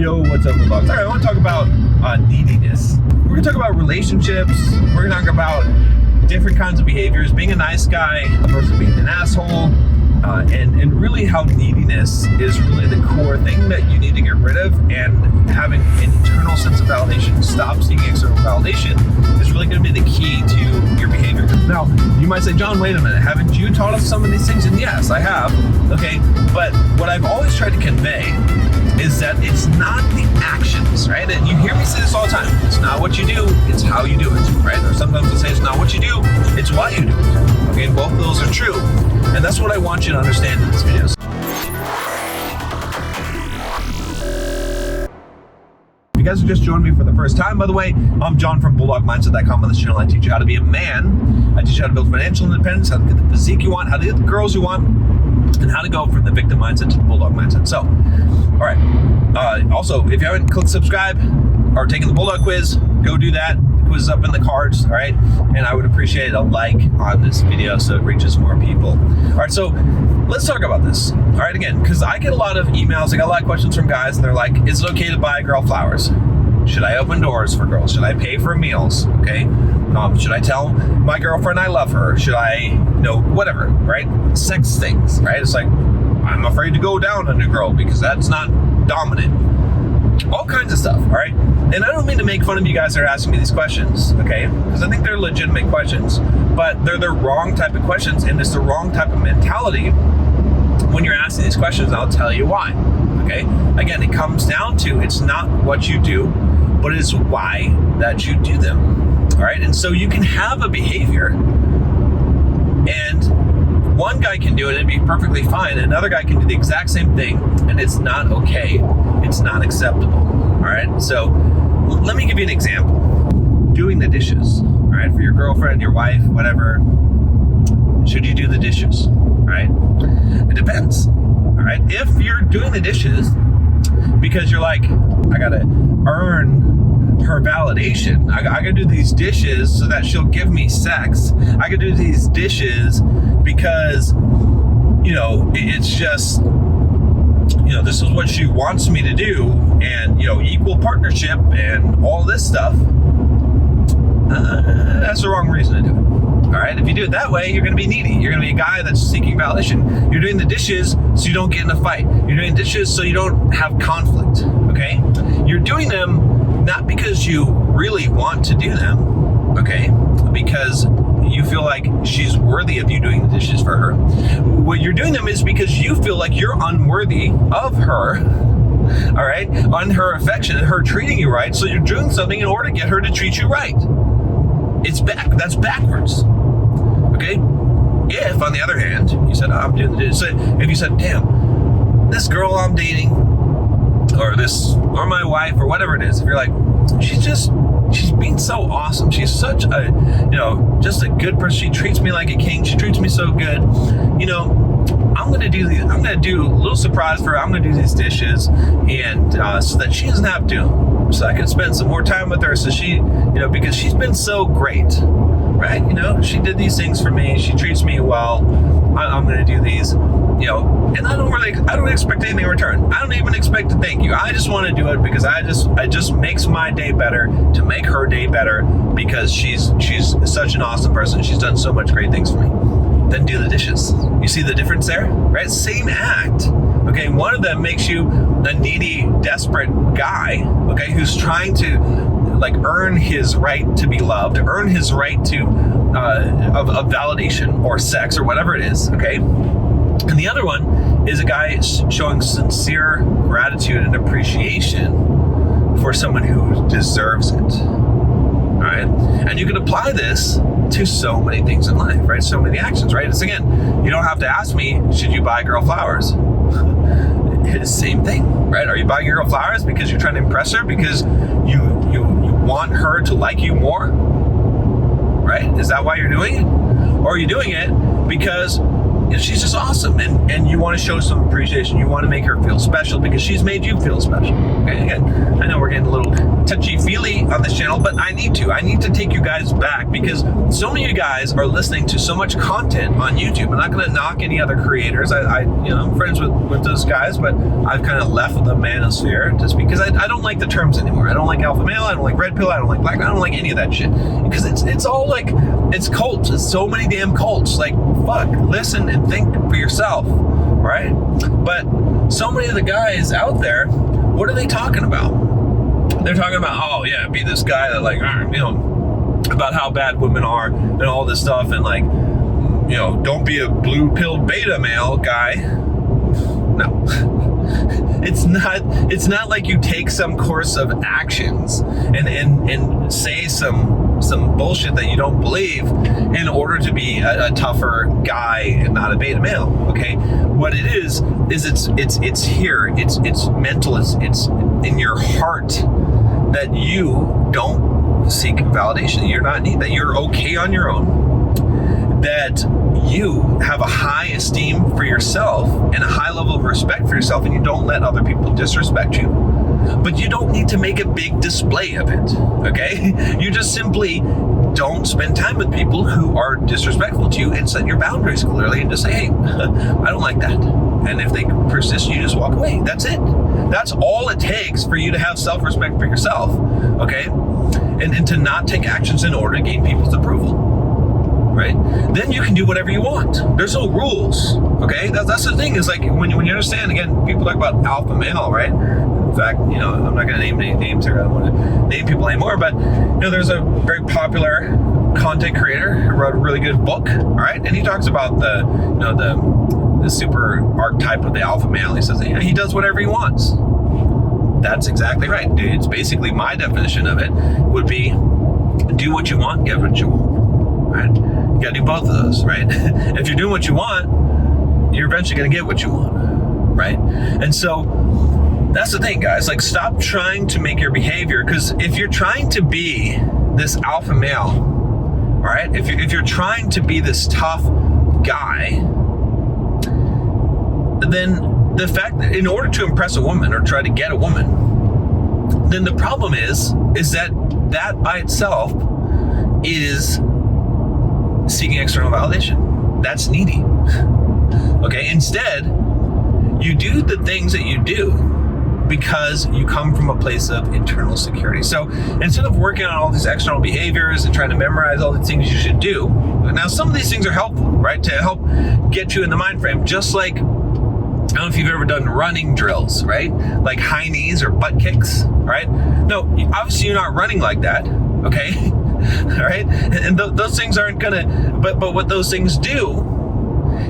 Yo, what's up, Bulldogs? All right, I want to talk about neediness. We're going to talk about relationships. We're going to talk about different kinds of behaviors, being a nice guy versus being an asshole, and really how neediness is really the core thing that you need to get rid of, and having an internal sense of validation, stop seeking external validation, is really going to be the key to your behavior. Now, you might say, John, wait a minute, haven't you taught us some of these things? And yes, I have, okay? But what I've always tried to convey is that it's not the actions, right? And you hear me say this all the time. It's not what you do, it's how you do it, right? Or sometimes I say it's not what you do, it's why you do it. Okay, both of those are true. And that's what I want you to understand in this video. If you guys are just joining me for the first time, by the way, I'm John from BulldogMindset.com. On this channel, I teach you how to be a man. I teach you how to build financial independence, how to get the physique you want, how to get the girls you want, and how to go from the victim mindset to the Bulldog mindset. So, all right. Also, if you haven't clicked subscribe or taken the Bulldog quiz, go do that. The quiz is up in the cards, all right? And I would appreciate a like on this video so it reaches more people. All right, so let's talk about this. All right, again, because I get a lot of emails, I got a lot of questions from guys, and they're like, is it okay to buy a girl flowers? Should I open doors for girls? Should I pay for meals? Okay. Should I tell my girlfriend I love her? Should I, whatever, right? Sex things, right? It's like, I'm afraid to go down on a girl because that's not dominant. All kinds of stuff, all right? And I don't mean to make fun of you guys that are asking me these questions, okay? Because I think they're legitimate questions, but they're the wrong type of questions, and it's the wrong type of mentality when you're asking these questions, and I'll tell you why, okay? Again, it comes down to, it's not what you do, but it's why that you do them. All right, and so you can have a behavior, and one guy can do it and be perfectly fine, and another guy can do the exact same thing, and it's not okay. It's not acceptable. All right, so let me give you an example. Doing the dishes, all right, for your girlfriend, your wife, whatever. Should you do the dishes? All right, it depends. All right, if you're doing the dishes because you're like, I gotta earn her validation. I gotta do these dishes so that she'll give me sex. I gotta do these dishes because, it's just, this is what she wants me to do, and, equal partnership and all this stuff. That's the wrong reason to do it. All right, if you do it that way, you're gonna be needy. You're gonna be a guy that's seeking validation. You're doing the dishes so you don't get in a fight. You're doing dishes so you don't have conflict, okay? You're doing them not because you really want to do them, okay? Because you feel like she's worthy of you doing the dishes for her. What you're doing them is because you feel like you're unworthy of her, all right? On her affection and her treating you right, so you're doing something in order to get her to treat you right. That's backwards, okay? If, on the other hand, you said, I'm doing the dishes, if you said, damn, this girl I'm dating, or my wife, or whatever it is, if you're like, she's being so awesome. She's such a, just a good person. She treats me like a king. She treats me so good. I'm gonna do a little surprise for her. I'm gonna do these dishes, and so that she doesn't have to. So I can spend some more time with her. So she, because she's been so great, right? She did these things for me. She treats me well. I'm gonna do these. And I don't expect anything in return. I don't even expect to thank you. I just want to do it because it just makes my day better to make her day better, because she's such an awesome person. She's done so much great things for me. Then do the dishes. You see the difference there, right? Same act. Okay, one of them makes you a needy, desperate guy, okay, who's trying to earn his right to be loved, earn his right to of validation or sex or whatever it is, okay? And the other one is a guy showing sincere gratitude and appreciation for someone who deserves it. All right? And you can apply this to so many things in life, right? So many actions, right? It's, again, you don't have to ask me, should you buy a girl flowers? It's the same thing, right? Are you buying a girl flowers because you're trying to impress her, because you want her to like you more? Right? Is that why you're doing it? Or are you doing it because she's just awesome, and you want to show some appreciation. You want to make her feel special because she's made you feel special. Okay, again, I know we're getting a little touchy-feely on this channel, but I need to take you guys back because so many of you guys are listening to so much content on YouTube. I'm not going to knock any other creators. I'm friends with those guys, but I've kind of left the manosphere just because I don't like the terms anymore. I don't like alpha male. I don't like red pill. I don't like black. I don't like any of that shit because it's all like, it's cults. It's so many damn cults. Like, fuck, listen and think for yourself, right? But so many of the guys out there, what are they talking about? They're talking about, oh yeah, be this guy that like, about how bad women are and all this stuff, and like, don't be a blue pill beta male guy. No. It's not like you take some course of actions and say some bullshit that you don't believe in order to be a tougher guy and not a beta male. Okay, what it is it's here. It's mental. It's in your heart that you don't seek validation. You're not need that. You're okay on your own. That you have a high esteem for yourself and a high level of respect for yourself, and you don't let other people disrespect you. But you don't need to make a big display of it, okay? You just simply don't spend time with people who are disrespectful to you and set your boundaries clearly and just say, hey, I don't like that. And if they persist, you just walk away. That's it. That's all it takes for you to have self-respect for yourself, okay? And to not take actions in order to gain people's approval. Right? Then you can do whatever you want. There's no rules. Okay? That's the thing, is like when you understand, again, people talk about alpha male, right? In fact, I'm not going to name any names here. I don't want to name people anymore, but there's a very popular content creator who wrote a really good book, all right? And he talks about the super archetype of the alpha male. He says he does whatever he wants. That's exactly right, dude. It's basically my definition of it would be do what you want, get what you want, right? You gotta do both of those, right? If you're doing what you want, you're eventually gonna get what you want, right? And so that's the thing, guys. Like, stop trying to make your behavior, because if you're trying to be this alpha male, all right, if you're trying to be this tough guy, then the fact that in order to impress a woman or try to get a woman, then the problem is that by itself is seeking external validation. That's needy. Okay, instead, you do the things that you do because you come from a place of internal security. So instead of working on all these external behaviors and trying to memorize all the things you should do, now some of these things are helpful, right, to help get you in the mind frame. Just like, I don't know if you've ever done running drills, right? Like high knees or butt kicks, right? No, obviously you're not running like that, okay? All right? And those things aren't gonna, but what those things do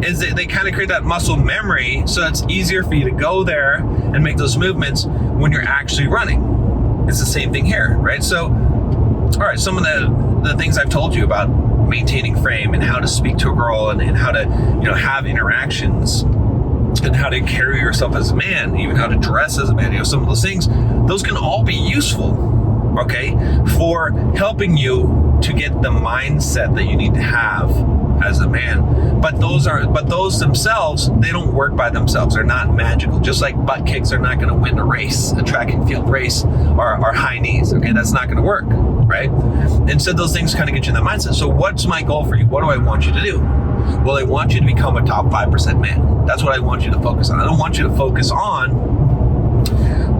is they kind of create that muscle memory, so it's easier for you to go there and make those movements when you're actually running. It's the same thing here, right? So, all right, some of the things I've told you about maintaining frame and how to speak to a girl and how to, have interactions and how to carry yourself as a man, even how to dress as a man, some of those things, those can all be useful, okay, for helping you to get the mindset that you need to have as a man. But those themselves, they don't work by themselves. They're not magical. Just like butt kicks are not going to win a track and field race, or high knees. Okay, that's not going to work, right? Instead, those things kind of get you in the mindset. So what's my goal for you? What do I want you to do? Well, I want you to become a top 5% man. That's what I want you to focus on. I don't want you to focus on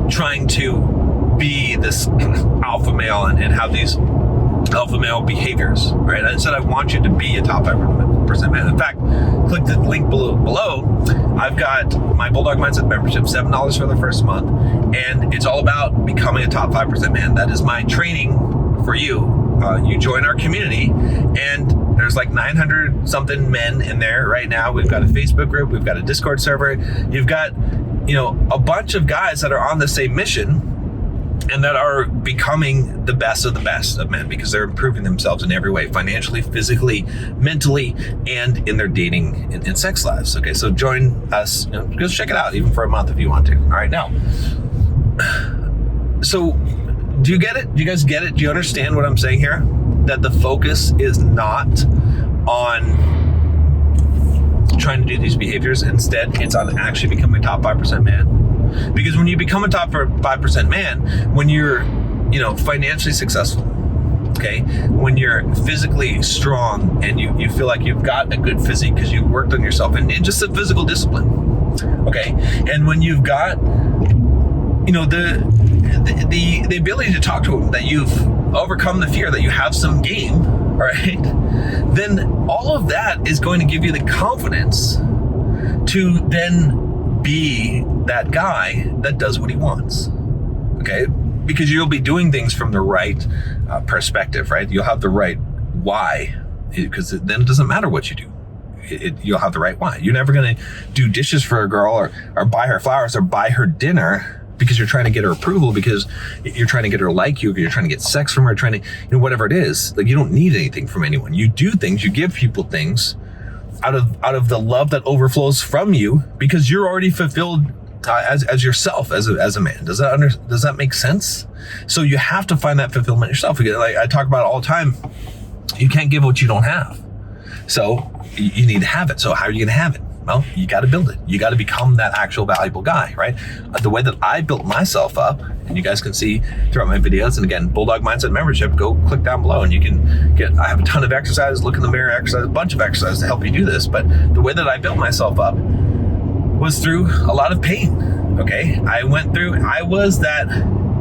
trying to be this alpha male and have these alpha male behaviors, right? Instead, I want you to be a top 5% man. In fact, click the link below. I've got my Bulldog Mindset membership, $7 for the first month, and it's all about becoming a top 5% man. That is my training for you. You join our community, and there's like 900 something men in there right now. We've got a Facebook group, we've got a Discord server, you've got, a bunch of guys that are on the same mission and that are becoming the best of men, because they're improving themselves in every way, financially, physically, mentally, and in their dating and sex lives. Okay, so join us, just check it out, even for a month if you want to. All right, now, so do you get it? Do you guys get it? Do you understand what I'm saying here? That the focus is not on trying to do these behaviors. Instead, it's on actually becoming a top 5% man. Because when you become a top 5% man, when you're, financially successful, okay, when you're physically strong and you feel like you've got a good physique because you worked on yourself and just a physical discipline, okay, and when you've got, the ability to talk to them, that you've overcome the fear, that you have some game, right, then all of that is going to give you the confidence to then be that guy that does what he wants, okay? Because you'll be doing things from the right perspective, right? You'll have the right why, because then it doesn't matter what you do. You'll have the right why. You're never going to do dishes for a girl or buy her flowers or buy her dinner because you're trying to get her approval, because you're trying to get her to like you, you're trying to get sex from her, trying to, whatever it is. Like, you don't need anything from anyone. You do things, you give people things out of the love that overflows from you, because you're already fulfilled as yourself, as a man. Does that make sense? So you have to find that fulfillment yourself. Like I talk about it all the time, you can't give what you don't have. So you need to have it. So how are you going to have it? Well, you got to build it. You got to become that actual valuable guy, right? The way that I built myself up, and you guys can see throughout my videos, and again, Bulldog Mindset membership, go click down below and you can I have a ton of exercises, look in the mirror exercise, a bunch of exercises to help you do this. But the way that I built myself up was through a lot of pain, okay? I was that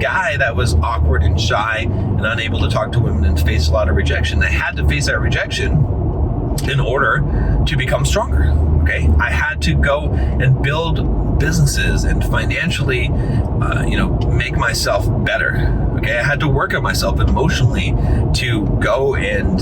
guy that was awkward and shy and unable to talk to women and face a lot of rejection. I had to face that rejection in order to become stronger, okay? I had to go and build businesses and financially, make myself better, okay? I had to work on myself emotionally to go and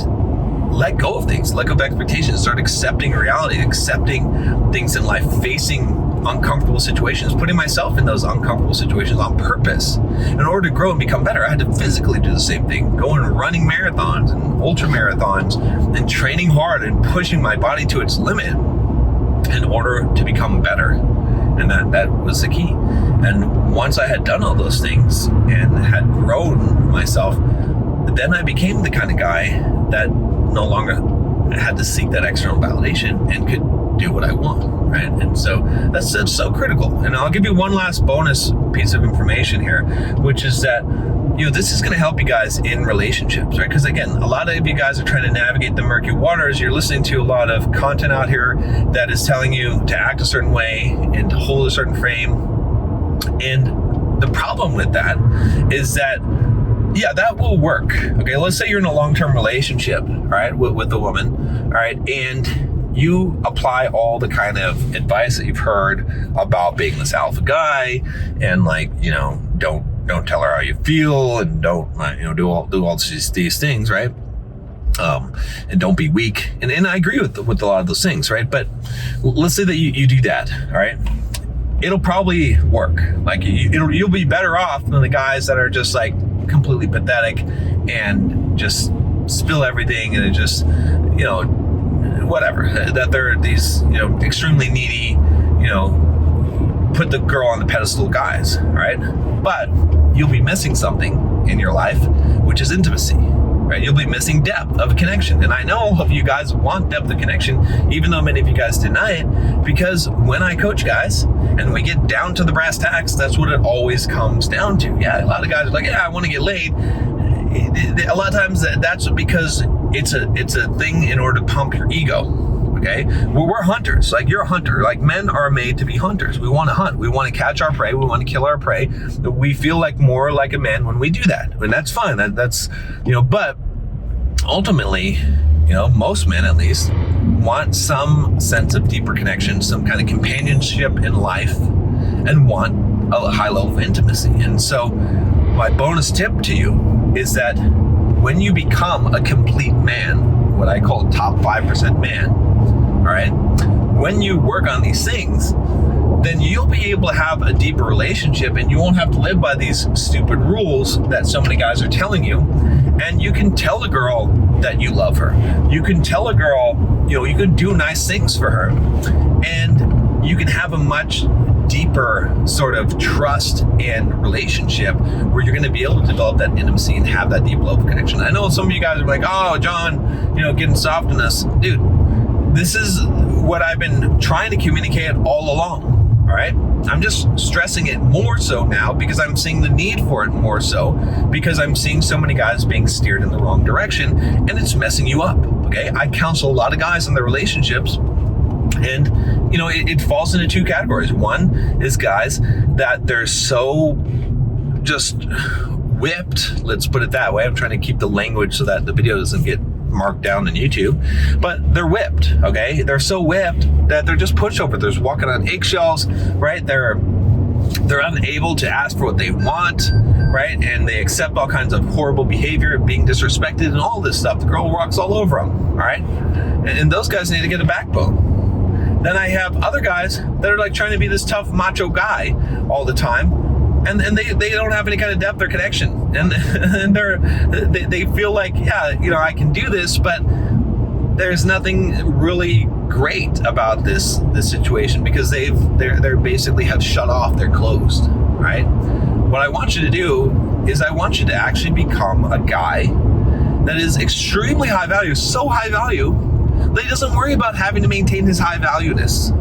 let go of things, let go of expectations, start accepting reality, accepting things in life, facing uncomfortable situations, putting myself in those uncomfortable situations on purpose. In order to grow and become better, I had to physically do the same thing, going and running marathons and ultra marathons and training hard and pushing my body to its limit in order to become better. And that was the key. And once I had done all those things and had grown myself, then I became the kind of guy that no longer had to seek that external validation and could do what I want, right? And so that's so critical. And I'll give you one last bonus piece of information here, which is that, this is going to help you guys in relationships, right? Because again, a lot of you guys are trying to navigate the murky waters. You're listening to a lot of content out here that is telling you to act a certain way and to hold a certain frame. And the problem with that is that, yeah, that will work. Okay, let's say you're in a long-term relationship, all right, with a woman, all right, and you apply all the kind of advice that you've heard about being this alpha guy, and don't tell her how you feel, and don't do all these things, right? And don't be weak. And I agree with a lot of those things, right? But let's say that you do that, all right? It'll probably work. Like you'll be better off than the guys that are just like completely pathetic and just spill everything, and it just, whatever, that they're these, extremely needy, put the girl on the pedestal guys, all right? But you'll be missing something in your life, which is intimacy, right? You'll be missing depth of connection. And I know of you guys want depth of connection, even though many of you guys deny it, because when I coach guys and we get down to the brass tacks, that's what it always comes down to. Yeah, a lot of guys are like, yeah, I want to get laid. A lot of times that's because it's a thing in order to pump your ego. Okay, well, we're hunters. Like, you're a hunter. Like, men are made to be hunters. We want to hunt. We want to catch our prey. We want to kill our prey. We feel like more like a man when we do that, and that's fine. That's but ultimately, most men at least want some sense of deeper connection, some kind of companionship in life, and want a high level of intimacy. And so, my bonus tip to you is that when you become a complete man, what I call top 5% man, all right, when you work on these things, then you'll be able to have a deeper relationship, and you won't have to live by these stupid rules that so many guys are telling you. And you can tell a girl that you love her. You can tell a girl, you can do nice things for her, and you can have a much deeper sort of trust and relationship where you're going to be able to develop that intimacy and have that deep level of connection. I know some of you guys are like, oh, John, getting soft on us. Dude, this is what I've been trying to communicate all along. All right. I'm just stressing it more so now because I'm seeing the need for it more so because I'm seeing so many guys being steered in the wrong direction and it's messing you up. Okay. I counsel a lot of guys in their relationships, and it falls into two categories. One is guys that they're so just whipped. Let's put it that way. I'm trying to keep the language so that the video doesn't get marked down on YouTube, but they're whipped. Okay, they're so whipped that they're just pushovers. They're walking on eggshells, right? They're unable to ask for what they want, right? And they accept all kinds of horrible behavior, being disrespected, and all this stuff. The girl walks all over them. All right, and those guys need to get a backbone. Then I have other guys that are like trying to be this tough macho guy all the time. And they don't have any kind of depth or connection, and they feel like, yeah, I can do this, but there's nothing really great about this situation because they're basically have shut off, they're closed, right? What I want you to do is I want you to actually become a guy that is extremely high value, so high value that he doesn't worry about having to maintain his high valueness.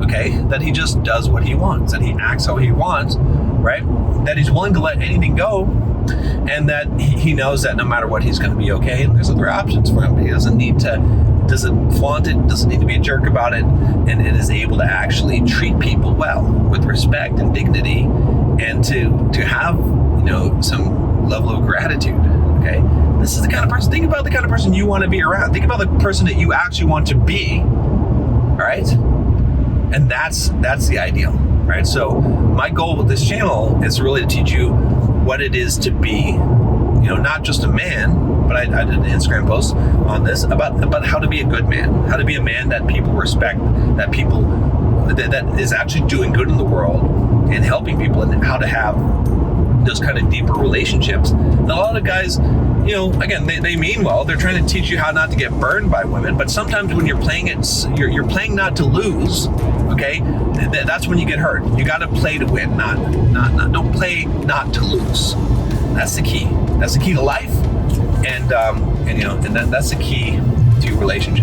Okay, that he just does what he wants, that he acts how he wants, right? That he's willing to let anything go, and that he knows that no matter what, he's going to be okay. And there's other options for him. He doesn't flaunt it, doesn't need to be a jerk about it, and is able to actually treat people well with respect and dignity, and to have some level of gratitude. Okay, this is the kind of person. Think about the kind of person you want to be around. Think about the person that you actually want to be. All right. And that's the ideal, right? So my goal with this channel is really to teach you what it is to be, not just a man, but I did an Instagram post on this about how to be a good man, how to be a man that people respect, that is actually doing good in the world and helping people, and how to have those kind of deeper relationships. And a lot of guys, again, they mean well. They're trying to teach you how not to get burned by women. But sometimes when you're playing it, you're playing not to lose. Okay, that's when you get hurt. You got to play to win, not. Don't play not to lose. That's the key. That's the key to life, and that's the key to relationships.